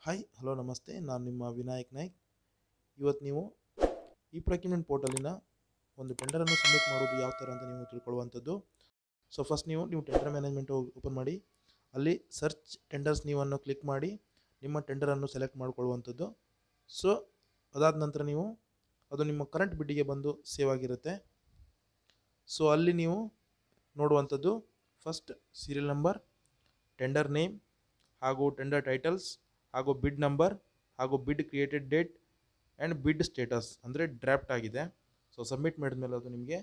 Hi hello ನಮಸ್ತೆ, ನಾನು ನಿಮ್ಮ ವಿನಾಯಕ್ ನಾಯ್ಕ್. ಇವತ್ತು ನೀವು ಈ ಪ್ರೊಕ್ಯೂರ್ಮೆಂಟ್ ಪೋರ್ಟಲಿನ ಒಂದು ಟೆಂಡರನ್ನು ಸಬ್ಮಿಟ್ ಮಾಡೋದು ಯಾವ ಥರ ಅಂತ ನೀವು ತಿಳ್ಕೊಳ್ಳುವಂಥದ್ದು. ಸೊ ಫಸ್ಟ್ ನೀವು ಟೆಂಡರ್ ಮ್ಯಾನೇಜ್ಮೆಂಟ್ ಓಪನ್ ಮಾಡಿ, ಅಲ್ಲಿ ಸರ್ಚ್ ಟೆಂಡರ್ಸ್ ನೀವನ್ನು ಕ್ಲಿಕ್ ಮಾಡಿ ನಿಮ್ಮ ಟೆಂಡರನ್ನು ಸೆಲೆಕ್ಟ್ ಮಾಡಿಕೊಳ್ಳುವಂಥದ್ದು. ಸೊ ಅದಾದ ನಂತರ ನೀವು ಅದು ನಿಮ್ಮ ಕರೆಂಟ್ ಬಿಡ್ಡಿಗೆ ಬಂದು ಸೇವ್ ಆಗಿರುತ್ತೆ. ಸೊ ಅಲ್ಲಿ ನೀವು ನೋಡುವಂಥದ್ದು first serial number, tender name ಹಾಗೂ ಟೆಂಡರ್ ಟೈಟಲ್ಸ್ ಹಾಗೂ ಬಿಡ್ ನಂಬರ್ ಹಾಗೂ bid created date and bid status ಅಂದರೆ ಡ್ರಾಫ್ಟ್ ಆಗಿದೆ. ಸೊ ಸಬ್ಮಿಟ್ ಮಾಡಿದ್ಮೇಲೆ ಅದು ನಿಮಗೆ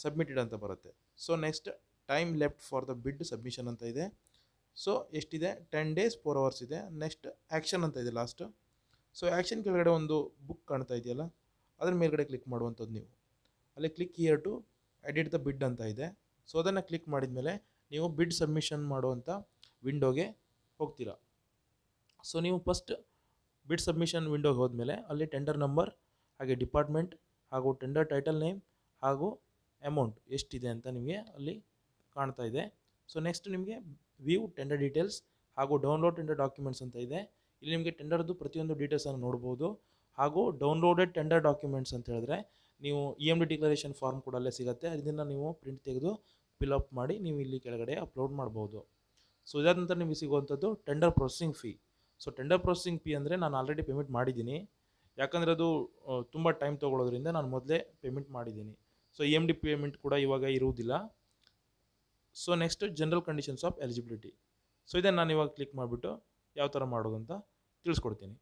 ಸಬ್ಮಿಟೆಡ್ ಅಂತ ಬರುತ್ತೆ. So next time left for the bid submission ಅಂತ ಇದೆ. ಸೊ ಎಷ್ಟಿದೆ, 10 days 4 hours ಇದೆ. ನೆಕ್ಸ್ಟ್ ಆ್ಯಕ್ಷನ್ ಅಂತ ಇದೆ ಲಾಸ್ಟ್. ಸೊ ಆ್ಯಕ್ಷನ್ ಕೆಳಗಡೆ ಒಂದು ಬುಕ್ ಕಾಣ್ತಾ ಇದೆಯಲ್ಲ, ಅದ್ರ ಮೇಲ್ಗಡೆ ಕ್ಲಿಕ್ ಮಾಡುವಂಥದ್ದು. ನೀವು ಅಲ್ಲಿ click here to edit the bid ಅಂತ ಇದೆ. ಸೊ ಅದನ್ನು ಕ್ಲಿಕ್ ಮಾಡಿದ ಮೇಲೆ ನೀವು ಬಿಡ್ ಸಬ್ಮಿಷನ್ ಮಾಡುವಂಥ ವಿಂಡೋಗೆ ಹೋಗ್ತೀರಾ. ಸೊ ನೀವು ಫಸ್ಟ್ ಬಿಡ್ ಸಬ್ಮಿಷನ್ ವಿಂಡೋಗೆ ಹೋದ್ಮೇಲೆ ಅಲ್ಲಿ ಟೆಂಡರ್ ನಂಬರ್ ಹಾಗೆ ಡಿಪಾರ್ಟ್ಮೆಂಟ್ ಹಾಗೂ ಟೆಂಡರ್ ಟೈಟಲ್ ನೇಮ್ ಹಾಗೂ ಅಮೌಂಟ್ ಎಷ್ಟಿದೆ ಅಂತ ನಿಮಗೆ ಅಲ್ಲಿ ಕಾಣ್ತಾ ಇದೆ. ಸೊ ನೆಕ್ಸ್ಟ್ ನಿಮಗೆ ವ್ಯೂ ಟೆಂಡರ್ ಡೀಟೇಲ್ಸ್ ಹಾಗೂ ಡೌನ್ಲೋಡ್ ಟೆಂಡರ್ ಡಾಕ್ಯುಮೆಂಟ್ಸ್ ಅಂತ ಇದೆ. ಇಲ್ಲಿ ನಿಮಗೆ ಟೆಂಡರ್ದು ಪ್ರತಿಯೊಂದು ಡೀಟೇಲ್ಸನ್ನು ನೋಡ್ಬೋದು. ಹಾಗೂ ಡೌನ್ಲೋಡೆಡ್ ಟೆಂಡರ್ ಡಾಕ್ಯುಮೆಂಟ್ಸ್ ಅಂತ ಹೇಳಿದ್ರೆ ನೀವು EMD ಡಿಕ್ಲರೇಷನ್ ಫಾರ್ಮ್ ಕೂಡ ಅಲ್ಲೇ ಸಿಗುತ್ತೆ. ಇದನ್ನು ನೀವು ಪ್ರಿಂಟ್ ತೆಗೆದು ಫಿಲಪ್ ಮಾಡಿ ನೀವು ಇಲ್ಲಿ ಕೆಳಗಡೆ ಅಪ್ಲೋಡ್ ಮಾಡ್ಬೋದು. ಸೊ ಇದಾದ ನಂತರ ನಿಮಗೆ ಸಿಗುವಂಥದ್ದು tender processing fee. So tender processing fee ಅಂದರೆ ನಾನು ಆಲ್ರೆಡಿ ಪೇಮೆಂಟ್ ಮಾಡಿದ್ದೀನಿ, ಯಾಕಂದರೆ ಅದು ತುಂಬ ಟೈಮ್ ತೊಗೊಳ್ಳೋದ್ರಿಂದ ನಾನು ಮೊದಲೇ ಪೇಮೆಂಟ್ ಮಾಡಿದ್ದೀನಿ. ಸೊ EMD ಪೇಮೆಂಟ್ ಕೂಡ ಇವಾಗ ಇರುವುದಿಲ್ಲ. So next general conditions of eligibility. So ಇದನ್ನು ನಾನು ಇವಾಗ ಕ್ಲಿಕ್ ಮಾಡಿಬಿಟ್ಟು ಯಾವ ಥರ ಮಾಡೋದು ಅಂತ ತಿಳಿಸ್ಕೊಡ್ತೀನಿ.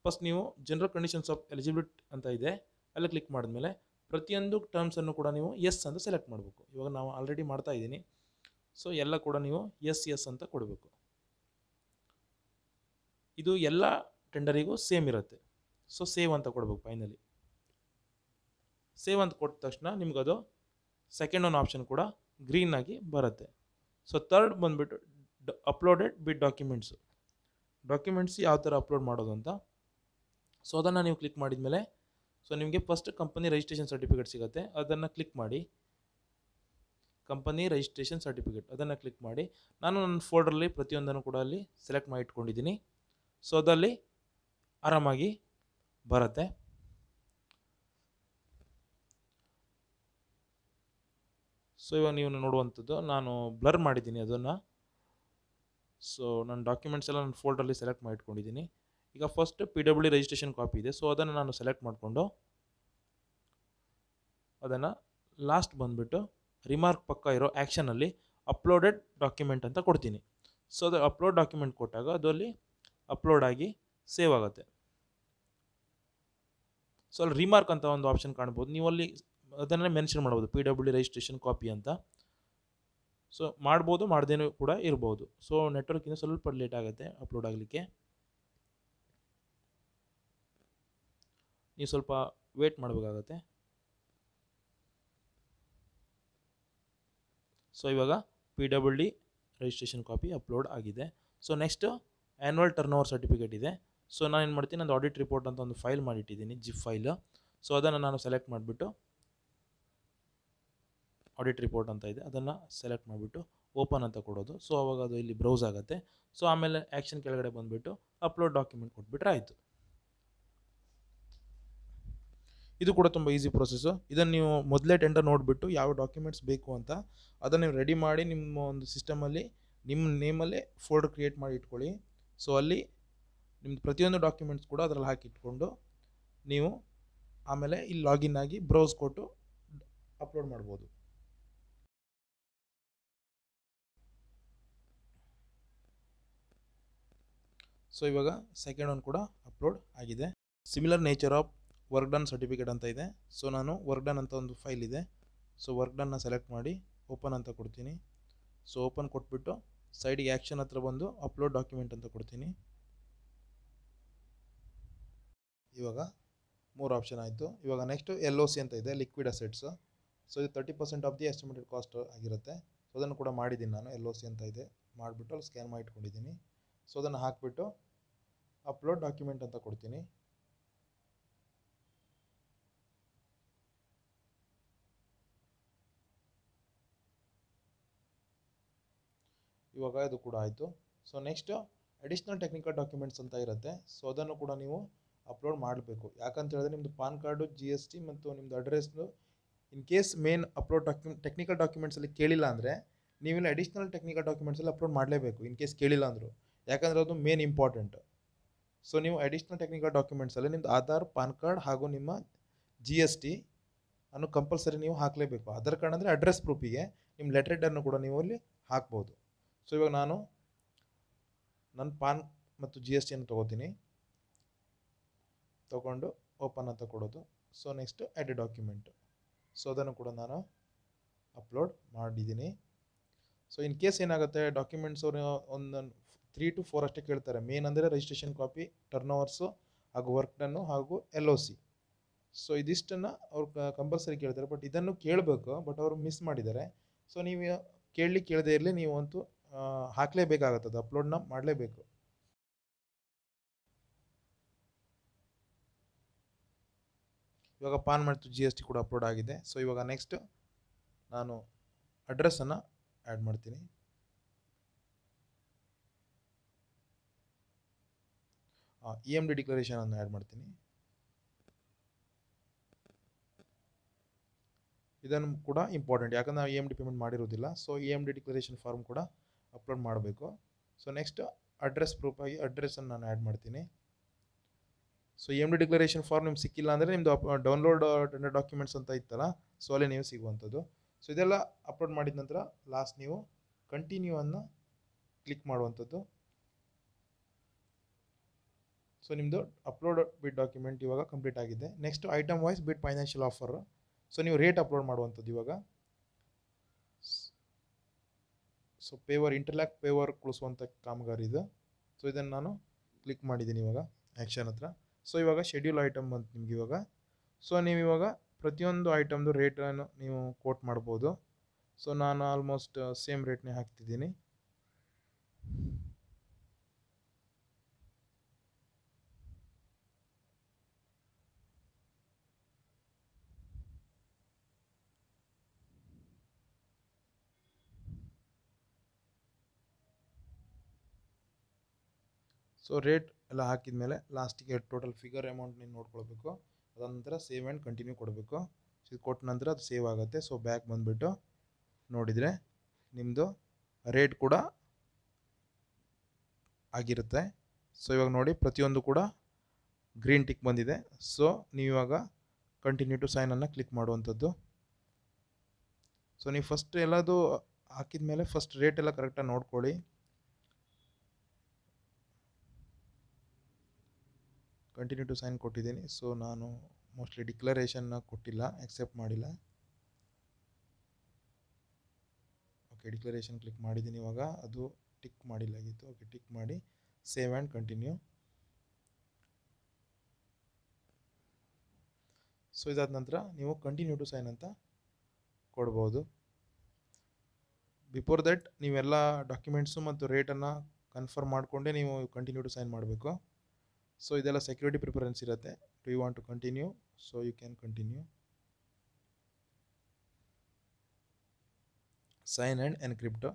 ಫಸ್ಟ್ ನೀವು ಜನರಲ್ ಕಂಡೀಷನ್ಸ್ ಆಫ್ ಎಲಿಜಿಬಿಲಿಟಿ ಅಂತ ಇದೆ, ಅಲ್ಲಿ ಕ್ಲಿಕ್ ಮಾಡಿದ್ಮೇಲೆ ಪ್ರತಿಯೊಂದು ಟರ್ಮ್ಸನ್ನು ಕೂಡ ನೀವು ಎಸ್ ಅಂತ ಸೆಲೆಕ್ಟ್ ಮಾಡಬೇಕು. ಇವಾಗ ನಾವು ಆಲ್ರೆಡಿ ಮಾಡ್ತಾ ಇದ್ದೀನಿ. ಸೊ ಎಲ್ಲ ಕೂಡ ನೀವು ಎಸ್ ಅಂತ ಕೊಡಬೇಕು. ಇದು ಎಲ್ಲ ಟೆಂಡರಿಗೂ ಸೇಮ್ ಇರುತ್ತೆ. ಸೊ ಸೇವ್ ಅಂತ ಕೊಡಬೇಕು. ಫೈನಲಿ ಸೇವ್ ಅಂತ ಕೊಟ್ಟ ತಕ್ಷಣ ನಿಮಗದು ಸೆಕೆಂಡ್ ಒಂದು ಆಪ್ಷನ್ ಕೂಡ ಗ್ರೀನ್ ಆಗಿ ಬರುತ್ತೆ. ಸೊ ಥರ್ಡ್ ಬಂದುಬಿಟ್ಟು ಅಪ್ಲೋಡೆಡ್ ಬಿಡ್ ಡಾಕ್ಯುಮೆಂಟ್ಸ್ ಯಾವ ಥರ ಅಪ್ಲೋಡ್ ಮಾಡೋದು ಅಂತ. ಸೊ ಅದನ್ನು ನೀವು ಕ್ಲಿಕ್ ಮಾಡಿದ ಮೇಲೆ ಸೊ ನಿಮಗೆ ಫಸ್ಟ್ ಕಂಪನಿ ರಿಜಿಸ್ಟ್ರೇಷನ್ ಸರ್ಟಿಫಿಕೇಟ್ ಸಿಗುತ್ತೆ. ಅದನ್ನು ಕ್ಲಿಕ್ ಮಾಡಿ, ಕಂಪನಿ ರಿಜಿಸ್ಟ್ರೇಷನ್ ಸರ್ಟಿಫಿಕೇಟ್ ಅದನ್ನು ಕ್ಲಿಕ್ ಮಾಡಿ. ನಾನು ನನ್ನ ಫೋಲ್ಡರಲ್ಲಿ ಪ್ರತಿಯೊಂದನ್ನು ಕೂಡ ಅಲ್ಲಿ ಸೆಲೆಕ್ಟ್ ಮಾಡಿ ಇಟ್ಕೊಂಡಿದ್ದೀನಿ. ಸೊ ಅದಲ್ಲಿ ಆರಾಮಾಗಿ ಬರುತ್ತೆ. ಸೊ ಇವಾಗ ನೀವು ನೋಡುವಂಥದ್ದು ನಾನು ಬ್ಲರ್ ಮಾಡಿದ್ದೀನಿ ಅದನ್ನು. ಸೊ ನನ್ನ ಡಾಕ್ಯುಮೆಂಟ್ಸ್ ಎಲ್ಲ ನನ್ನ ಫೋಲ್ಡರಲ್ಲಿ ಸೆಲೆಕ್ಟ್ ಮಾಡಿ ಇಟ್ಕೊಂಡಿದ್ದೀನಿ. ಈಗ ಫಸ್ಟ್ PWD ರಿಜಿಸ್ಟ್ರೇಷನ್ ಕಾಪಿ ಇದೆ. ಸೊ ಅದನ್ನು ನಾನು ಸೆಲೆಕ್ಟ್ ಮಾಡಿಕೊಂಡು ಅದನ್ನು ಲಾಸ್ಟ್ ಬಂದುಬಿಟ್ಟು ರಿಮಾರ್ಕ್ ಪಕ್ಕ ಇರೋ ಆ್ಯಕ್ಷನಲ್ಲಿ ಅಪ್ಲೋಡೆಡ್ ಡಾಕ್ಯುಮೆಂಟ್ ಅಂತ ಕೊಡ್ತೀನಿ. ಸೊ ಅದು ಅಪ್ಲೋಡ್ ಡಾಕ್ಯುಮೆಂಟ್ ಕೊಟ್ಟಾಗ ಅದು ಅಲ್ಲಿ ಅಪ್ಲೋಡ್ ಆಗಿ ಸೇವ್ ಆಗುತ್ತೆ. ಸೊ ಅಲ್ಲಿ ರಿಮಾರ್ಕ್ ಅಂತ ಒಂದು ಆಪ್ಷನ್ ಕಾಣ್ಬೋದು. ನೀವು ಅಲ್ಲಿ ಅದನ್ನೇ ಮೆನ್ಷನ್ ಮಾಡ್ಬೋದು, PWD ರಿಜಿಸ್ಟ್ರೇಷನ್ ಕಾಪಿ ಅಂತ. ಸೊ ಮಾಡ್ಬೋದು, ಮಾಡ್ದೇನೂ ಕೂಡ ಇರ್ಬೋದು. ಸೊ ನೆಟ್ವರ್ಕಿಂದ ಸ್ವಲ್ಪ ಲೇಟ್ ಆಗುತ್ತೆ ಅಪ್ಲೋಡ್ ಆಗಲಿಕ್ಕೆ. ನೀವು ಸ್ವಲ್ಪ ವೇಟ್ ಮಾಡಬೇಕಾಗತ್ತೆ. ಸೊ ಇವಾಗ PWD ರಿಜಿಸ್ಟ್ರೇಷನ್ ಕಾಪಿ ಅಪ್ಲೋಡ್ ಆಗಿದೆ. So next annual turn over certificate ಇದೆ. ಸೊ ನಾನು ಏನು ಮಾಡ್ತೀನಿ, ಒಂದು ಆಡಿಟ್ ರಿಪೋರ್ಟ್ ಅಂತ ಒಂದು ಫೈಲ್ ಮಾಡಿಟ್ಟಿದ್ದೀನಿ, ಜಿಪ್ ಫೈಲು. ಸೊ ಅದನ್ನು ನಾನು ಸೆಲೆಕ್ಟ್ ಮಾಡಿಬಿಟ್ಟು ಆಡಿಟ್ ರಿಪೋರ್ಟ್ ಅಂತ ಇದೆ, ಅದನ್ನು ಸೆಲೆಕ್ಟ್ ಮಾಡಿಬಿಟ್ಟು ಓಪನ್ ಅಂತ ಕೊಡೋದು. ಸೊ ಅವಾಗ ಅದು ಇಲ್ಲಿ ಬ್ರೌಸ್ ಆಗುತ್ತೆ. ಸೊ ಆಮೇಲೆ ಆ್ಯಕ್ಷನ್ ಕೆಳಗಡೆ ಬಂದುಬಿಟ್ಟು ಅಪ್ಲೋಡ್ ಡಾಕ್ಯುಮೆಂಟ್ ಕೊಟ್ಬಿಟ್ರೆ ಆಯಿತು. ಇದು ಕೂಡ ತುಂಬ ಈಸಿ ಪ್ರೊಸೆಸ್ಸು. ಇದನ್ನು ನೀವು ಮೊದಲೇ ಟೆಂಡರ್ ನೋಡಿಬಿಟ್ಟು ಯಾವ ಡಾಕ್ಯುಮೆಂಟ್ಸ್ ಬೇಕು ಅಂತ ಅದನ್ನು ನೀವು ರೆಡಿ ಮಾಡಿ ನಿಮ್ಮ ಒಂದು ಸಿಸ್ಟಮಲ್ಲಿ ನಿಮ್ಮ ನೇಮಲ್ಲೇ ಫೋಲ್ಡರ್ ಕ್ರಿಯೇಟ್ ಮಾಡಿ ಇಟ್ಕೊಳ್ಳಿ. ಸೊ ಅಲ್ಲಿ ನಿಮ್ಮದು ಪ್ರತಿಯೊಂದು ಡಾಕ್ಯುಮೆಂಟ್ಸ್ ಕೂಡ ಅದರಲ್ಲಿ ಹಾಕಿ ಇಟ್ಕೊಂಡು ನೀವು ಆಮೇಲೆ ಇಲ್ಲಿ ಲಾಗಿನ್ ಆಗಿ ಬ್ರೌಸ್ ಕೊಟ್ಟು ಅಪ್ಲೋಡ್ ಮಾಡ್ಬೋದು. ಸೊ ಇವಾಗ ಸೆಕೆಂಡ್ ಒನ್ ಕೂಡ ಅಪ್ಲೋಡ್ ಆಗಿದೆ. Similar nature of work done certificate ಅಂತ ಇದೆ. ಸೊ ನಾನು ವರ್ಕ್ ಡನ್ ಅಂತ ಒಂದು ಫೈಲ್ ಇದೆ. ಸೊ ವರ್ಕ್ ಡನ್ನ ಸೆಲೆಕ್ಟ್ ಮಾಡಿ ಓಪನ್ ಅಂತ ಕೊಡ್ತೀನಿ. ಸೊ ಓಪನ್ ಕೊಟ್ಬಿಟ್ಟು ಸೈಡಿಗೆ ಆ್ಯಕ್ಷನ್ ಹತ್ರ ಬಂದು ಅಪ್ಲೋಡ್ ಡಾಕ್ಯುಮೆಂಟ್ ಅಂತ ಕೊಡ್ತೀನಿ. ಇವಾಗ 3 ಆಪ್ಷನ್ ಆಯಿತು. ಇವಾಗ ನೆಕ್ಸ್ಟ್ LOC ಅಂತ ಇದೆ, ಲಿಕ್ವಿಡ್ ಅಸೆಟ್ಸು. ಸೊ ಇದು 30% ಆಫ್ ದಿ ಎಸ್ಟಿಮೇಟೆಡ್ ಕಾಸ್ಟ್ ಆಗಿರುತ್ತೆ. ಸೊ ಅದನ್ನು ಕೂಡ ಮಾಡಿದ್ದೀನಿ ನಾನು. LOC ಅಂತ ಇದೆ, ಮಾಡಿಬಿಟ್ಟು ಅಲ್ಲಿ ಸ್ಕ್ಯಾನ್ ಮಾಡಿ ಇಟ್ಕೊಂಡಿದ್ದೀನಿ. ಸೊ ಅದನ್ನು ಹಾಕಿಬಿಟ್ಟು ಅಪ್ಲೋಡ್ ಡಾಕ್ಯುಮೆಂಟ್ ಅಂತ ಕೊಡ್ತೀನಿ. ಇವಾಗ ಇದು ಕೂಡ ಆಯಿತು. So next additional technical documents ಅಂತ ಇರುತ್ತೆ. ಸೊ ಅದನ್ನು ಕೂಡ ನೀವು ಅಪ್ಲೋಡ್ ಮಾಡಬೇಕು. ಯಾಕಂತ ಹೇಳಿದ್ರೆ ನಿಮ್ಮದು ಪಾನ್ ಕಾರ್ಡು, GST ಮತ್ತು ನಿಮ್ಮದು ಅಡ್ರೆಸ್ನು in case main upload technical ಡಾಕ್ಯುಮೆಂಟ್ಸಲ್ಲಿ ಕೇಳಿಲ್ಲ ಅಂದರೆ ನೀವಿಲ್ಲಿ ಅಡಿಷ್ನಲ್ ಟೆಕ್ನಿಕಲ್ ಡಾಕ್ಯುಮೆಂಟ್ಸಲ್ಲಿ ಅಪ್ಲೋಡ್ ಮಾಡಲೇಬೇಕು, ಇನ್ ಕೇಸ್ ಕೇಳಿಲ್ಲ ಅಂದರು, ಯಾಕಂದರೆ ಅದು ಮೇನ್ ಇಂಪಾರ್ಟೆಂಟ್. ಸೊ ನೀವು ಅಡಿಷ್ನಲ್ ಟೆಕ್ನಿಕಲ್ ಡಾಕ್ಯುಮೆಂಟ್ಸಲ್ಲಿ ನಿಮ್ಮದು ಆಧಾರ್, ಪಾನ್ ಕಾರ್ಡ್ ಹಾಗೂ ನಿಮ್ಮ GST ಅನ್ನು ಕಂಪಲ್ಸರಿ ನೀವು ಹಾಕಲೇಬೇಕು. ಆಧಾರ್ ಕಾರ್ಡ್ ಅಂದರೆ ಅಡ್ರೆಸ್ ಪ್ರೂಫಿಗೆ, ನಿಮ್ಮ ಲೆಟರ್ ಹೆಡನ್ನು ಕೂಡ ನೀವು ಅಲ್ಲಿ ಹಾಕ್ಬೋದು. ಸೊ ಇವಾಗ ನಾನು ನನ್ನ ಪಾನ್ ಮತ್ತು GST ಅನ್ನು ತೊಗೋತೀನಿ, ತೊಗೊಂಡು ಓಪನ್ ಅಂತ ಕೊಡೋದು. So next add A document. So ಅದನ್ನು ಕೂಡ ನಾನು ಅಪ್ಲೋಡ್ ಮಾಡಿದ್ದೀನಿ. ಸೊ ಇನ್ ಕೇಸ್ ಏನಾಗುತ್ತೆ, ಡಾಕ್ಯುಮೆಂಟ್ಸ್ ಅವರು ಒಂದು 3 to 4 ಅಷ್ಟೇ ಕೇಳ್ತಾರೆ. ಮೇನ್ ಅಂದರೆ ರಿಜಿಸ್ಟ್ರೇಷನ್ ಕಾಪಿ, ಟರ್ನ್ ಓವರ್ಸು ಹಾಗೂ ವರ್ಕ್ ಡನ್ನು ಹಾಗೂ LOC. ಸೊ ಇದಿಷ್ಟನ್ನು ಅವ್ರು ಕಂಪಲ್ಸರಿ ಕೇಳ್ತಾರೆ. ಬಟ್ ಇದನ್ನು ಕೇಳಬೇಕು, ಬಟ್ ಅವರು ಮಿಸ್ ಮಾಡಿದ್ದಾರೆ. ಸೊ ನೀವು ಕೇಳದೇ ಇರಲಿ, ನೀವು ಅಂತೂ ಹಾಕಲೇಬೇಕಾಗತ್ತದು, ಅಪ್ಲೋಡ್ನ ಮಾಡಲೇಬೇಕು. ಇವಾಗ ಪಾನ್ ಮತ್ತು GST ಕೂಡ ಅಪ್ಲೋಡ್ ಆಗಿದೆ. ಸೊ ಇವಾಗ ನೆಕ್ಸ್ಟ್ ನಾನು ಅಡ್ರೆಸ್ಸನ್ನು ಆ್ಯಡ್ ಮಾಡ್ತೀನಿ. EMD ಡಿಕ್ಲರೇಷನನ್ನು ಆ್ಯಡ್ ಮಾಡ್ತೀನಿ. ಇದನ್ನು ಕೂಡ ಇಂಪಾರ್ಟೆಂಟ್, ಯಾಕಂದರೆ ನಾವು EMD ಪೇಮೆಂಟ್ ಮಾಡಿರೋದಿಲ್ಲ. ಸೊ EMD ಡಿಕ್ಲರೇಷನ್ ಫಾರ್ಮ್ ಕೂಡ ಅಪ್ಲೋಡ್ ಮಾಡಬೇಕು. ಸೊ ನೆಕ್ಸ್ಟ್ ಅಡ್ರೆಸ್ ಪ್ರೂಫ್ ಆಗಿ ಅಡ್ರೆಸ್ಸನ್ನು ನಾನು ಆ್ಯಡ್ ಮಾಡ್ತೀನಿ. ಸೊ EMD ಡಿಕ್ಲರೇಷನ್ ಫಾರ್ಮ್ ನಿಮ್ಗೆ ಸಿಕ್ಕಿಲ್ಲ ಅಂದರೆ ನಿಮ್ಮದು ಡೌನ್ಲೋಡ್ ಟೆಂಡರ್ ಡಾಕ್ಯುಮೆಂಟ್ಸ್ ಅಂತ ಇತ್ತಲ್ಲ, ಸೊ ಅಲ್ಲಿ ನೀವು ಸಿಗುವಂಥದ್ದು. ಸೊ ಇದೆಲ್ಲ ಅಪ್ಲೋಡ್ ಮಾಡಿದ ನಂತರ ಲಾಸ್ಟ್ ನೀವು ಕಂಟಿನ್ಯೂ ಅನ್ನು ಕ್ಲಿಕ್ ಮಾಡುವಂಥದ್ದು. ಸೊ ನಿಮ್ಮದು ಅಪ್ಲೋಡ್ ಬಿಡ್ ಡಾಕ್ಯುಮೆಂಟ್ ಇವಾಗ ಕಂಪ್ಲೀಟ್ ಆಗಿದೆ. ನೆಕ್ಸ್ಟ್ ಐಟಮ್ ವೈಸ್ ಬಿಡ್ ಫೈನಾನ್ಷಿಯಲ್ ಆಫರ್. ಸೊ ನೀವು ರೇಟ್ ಅಪ್ಲೋಡ್ ಮಾಡುವಂಥದ್ದು ಇವಾಗ. ಸೊ ಪೇವರ್ ಇಂಟರ್ಲ್ಯಾಕ್ ಪೇವರ್ ಕುಳಿಸುವಂಥ ಕಾಮಗಾರಿ ಇದು. ಸೊ ಇದನ್ನು ನಾನು ಕ್ಲಿಕ್ ಮಾಡಿದ್ದೀನಿ ಇವಾಗ ಆ್ಯಕ್ಷನ್ ಹತ್ರ. ಸೊ ಇವಾಗ ಶೆಡ್ಯೂಲ್ ಐಟಮ್ ಬಂತು ನಿಮ್ಗೆ ಇವಾಗ. ಸೊ ನೀವು ಇವಾಗ ಪ್ರತಿಯೊಂದು ಐಟಮ್ದು ರೇಟನ್ನು ನೀವು ಕೋಟ್ ಮಾಡ್ಬೋದು. ಸೊ ನಾನು ಆಲ್ಮೋಸ್ಟ್ ಸೇಮ್ ರೇಟ್ನೇ ಹಾಕ್ತಿದ್ದೀನಿ. ಸೊ ರೇಟ್ ಎಲ್ಲ ಹಾಕಿದ ಮೇಲೆ ಲಾಸ್ಟಿಗೆ ಟೋಟಲ್ ಫಿಗರ್ ಅಮೌಂಟ್ ನೀವು ನೋಡ್ಕೊಳ್ಬೇಕು. ಅದಾದ ನಂತರ ಸೇವ್ ಆ್ಯಂಡ್ ಕಂಟಿನ್ಯೂ ಕೊಡಬೇಕು. ಸೊ ಇದು ಕೊಟ್ಟ ನಂತರ ಅದು ಸೇವ್ ಆಗುತ್ತೆ. ಸೊ ಬ್ಯಾಕ್ ಬಂದುಬಿಟ್ಟು ನೋಡಿದರೆ ನಿಮ್ಮದು ರೇಟ್ ಕೂಡ ಆಗಿರುತ್ತೆ. ಸೊ ಇವಾಗ ನೋಡಿ ಪ್ರತಿಯೊಂದು ಕೂಡ ಗ್ರೀನ್ ಟಿಕ್ ಬಂದಿದೆ. ಸೊ ನೀವಿವಾಗ ಕಂಟಿನ್ಯೂ ಟು ಸೈನನ್ನು ಕ್ಲಿಕ್ ಮಾಡುವಂಥದ್ದು. ಸೊ ನೀವು ಫಸ್ಟ್ ಎಲ್ಲದು ಹಾಕಿದ ಮೇಲೆ ಫಸ್ಟ್ ರೇಟ್ ಎಲ್ಲ ಕರೆಕ್ಟಾಗಿ ನೋಡ್ಕೊಳ್ಳಿ. ಕಂಟಿನ್ಯೂ ಟು ಸೈನ್ ಕೊಟ್ಟಿದ್ದೀನಿ. ಸೊ ನಾನು ಮೋಸ್ಟ್ಲಿ ಡಿಕ್ಲರೇಷನ್ನ ಕೊಟ್ಟಿಲ್ಲ, ಆಕ್ಸೆಪ್ಟ್ ಮಾಡಿಲ್ಲ. ಓಕೆ, ಡಿಕ್ಲರೇಷನ್ ಕ್ಲಿಕ್ ಮಾಡಿದ್ದೀನಿ. ಇವಾಗ ಅದು ಟಿಕ್ ಮಾಡಿಲ್ಲಾಗಿತ್ತು. ಓಕೆ, ಟಿಕ್ ಮಾಡಿ ಸೇವ್ ಆ್ಯಂಡ್ ಕಂಟಿನ್ಯೂ. ಸೊ ಇದಾದ ನಂತರ ನೀವು ಕಂಟಿನ್ಯೂ ಟು ಸೈನ್ ಅಂತ ಕೊಡ್ಬೋದು. ಬಿಫೋರ್ ದಟ್ ನೀವೆಲ್ಲ ಡಾಕ್ಯುಮೆಂಟ್ಸು ಮತ್ತು ರೇಟನ್ನು ಕನ್ಫರ್ಮ್ ಮಾಡಿಕೊಂಡೇ ನೀವು ಕಂಟಿನ್ಯೂ ಟು ಸೈನ್ ಮಾಡಬೇಕು. ಸೊ ಇದೆಲ್ಲ ಸೆಕ್ಯೂರಿಟಿ ಪ್ರಿಫರೆನ್ಸ್ ಇರುತ್ತೆ. Do you want to continue? So you can continue. Sign and encrypt.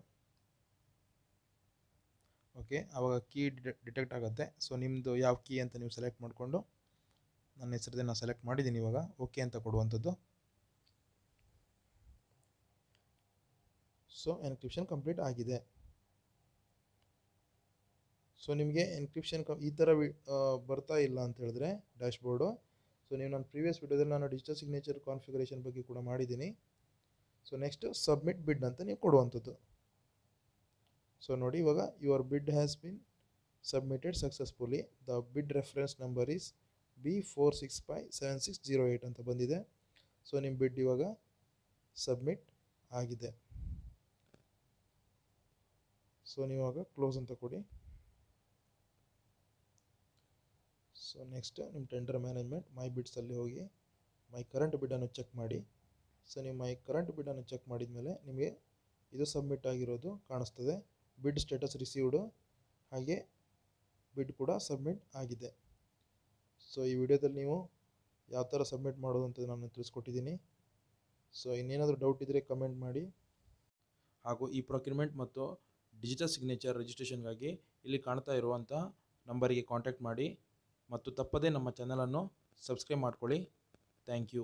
Okay, ಆವಾಗ ಕೀ ಡಿಟೆಕ್ಟ್ ಆಗುತ್ತೆ. ಸೊ ನಿಮ್ಮದು ಯಾವ ಕೀ ಅಂತ ನೀವು ಸೆಲೆಕ್ಟ್ ಮಾಡಿಕೊಂಡು, ನನ್ನ ಹೆಸರದೇ ನಾನು ಸೆಲೆಕ್ಟ್ ಮಾಡಿದ್ದೀನಿ. ಇವಾಗ ಓಕೆ ಅಂತ ಕೊಡುವಂಥದ್ದು. ಸೊ ಎನ್ಕ್ರಿಪ್ಷನ್ ಕಂಪ್ಲೀಟ್ ಆಗಿದೆ. ಸೊ ನಿಮಗೆ ಎನ್ಕ್ರಿಪ್ಷನ್ ಈ ಥರ ಬರ್ತಾ ಇಲ್ಲ ಅಂತ ಹೇಳಿದ್ರೆ ಡ್ಯಾಶ್ಬೋರ್ಡು. ಸೊ ನೀವು ನನ್ನ ಪ್ರೀವಿಯಸ್ ವಿಡಿಯೋದಲ್ಲಿ ನಾನು ಡಿಜಿಟಲ್ ಸಿಗ್ನೇಚರ್ ಕಾನ್ಫಿಗರೇಷನ್ ಬಗ್ಗೆ ಕೂಡ ಮಾಡಿದ್ದೀನಿ. ಸೊ ನೆಕ್ಸ್ಟ್ ಸಬ್ಮಿಟ್ ಬಿಡ್ ಅಂತ ನೀವು ಕೊಡುವಂಥದ್ದು. ಸೊ ನೋಡಿ ಇವಾಗ ಯುವರ್ ಬಿಡ್ has been submitted successfully. The ಬಿಡ್ ರೆಫರೆನ್ಸ್ ನಂಬರ್ ಈಸ್ B4657608 ಅಂತ ಬಂದಿದೆ. ಸೊ ನಿಮ್ಮ ಬಿಡ್ ಇವಾಗ ಸಬ್ಮಿಟ್ ಆಗಿದೆ. ಸೊ ನೀವಾಗ ಕ್ಲೋಸ್ ಅಂತ ಕೊಡಿ. ಸೊ ನೆಕ್ಸ್ಟ್ ನಿಮ್ಮ ಟೆಂಡರ್ ಮ್ಯಾನೇಜ್ಮೆಂಟ್ ಮೈ ಬಿಡ್ಸಲ್ಲಿ ಹೋಗಿ ಮೈ ಕರೆಂಟ್ ಬಿಡನ್ನು ಚೆಕ್ ಮಾಡಿ. ಸೊ ನೀವು ಮೈ ಕರೆಂಟ್ ಬಿಡನ್ನು ಚೆಕ್ ಮಾಡಿದ ಮೇಲೆ ನಿಮಗೆ ಇದು ಸಬ್ಮಿಟ್ ಆಗಿರೋದು ಕಾಣಿಸ್ತದೆ. ಬಿಡ್ ಸ್ಟೇಟಸ್ ರಿಸೀವ್ಡು, ಹಾಗೆ ಬಿಡ್ ಕೂಡ ಸಬ್ಮಿಟ್ ಆಗಿದೆ. ಸೊ ಈ ವಿಡಿಯೋದಲ್ಲಿ ನೀವು ಯಾವ ಥರ ಸಬ್ಮಿಟ್ ಮಾಡೋದು ಅಂತ ನಾನು ತಿಳಿಸ್ಕೊಟ್ಟಿದ್ದೀನಿ. ಸೊ ಇನ್ನೇನಾದರೂ ಡೌಟ್ ಇದ್ದರೆ ಕಮೆಂಟ್ ಮಾಡಿ. ಹಾಗೂ ಈ ಪ್ರೊಕ್ಯೂರ್ಮೆಂಟ್ ಮತ್ತು ಡಿಜಿಟಲ್ ಸಿಗ್ನೇಚರ್ ರಿಜಿಸ್ಟ್ರೇಷನ್ಗಾಗಿ ಇಲ್ಲಿ ಕಾಣ್ತಾ ಇರುವಂಥ ನಂಬರಿಗೆ ಕಾಂಟ್ಯಾಕ್ಟ್ ಮಾಡಿ ಮತ್ತು ತಪ್ಪದೇ ನಮ್ಮ ಚಾನಲನ್ನು ಸಬ್ಸ್ಕ್ರೈಬ್ ಮಾಡ್ಕೊಳ್ಳಿ. Thank you.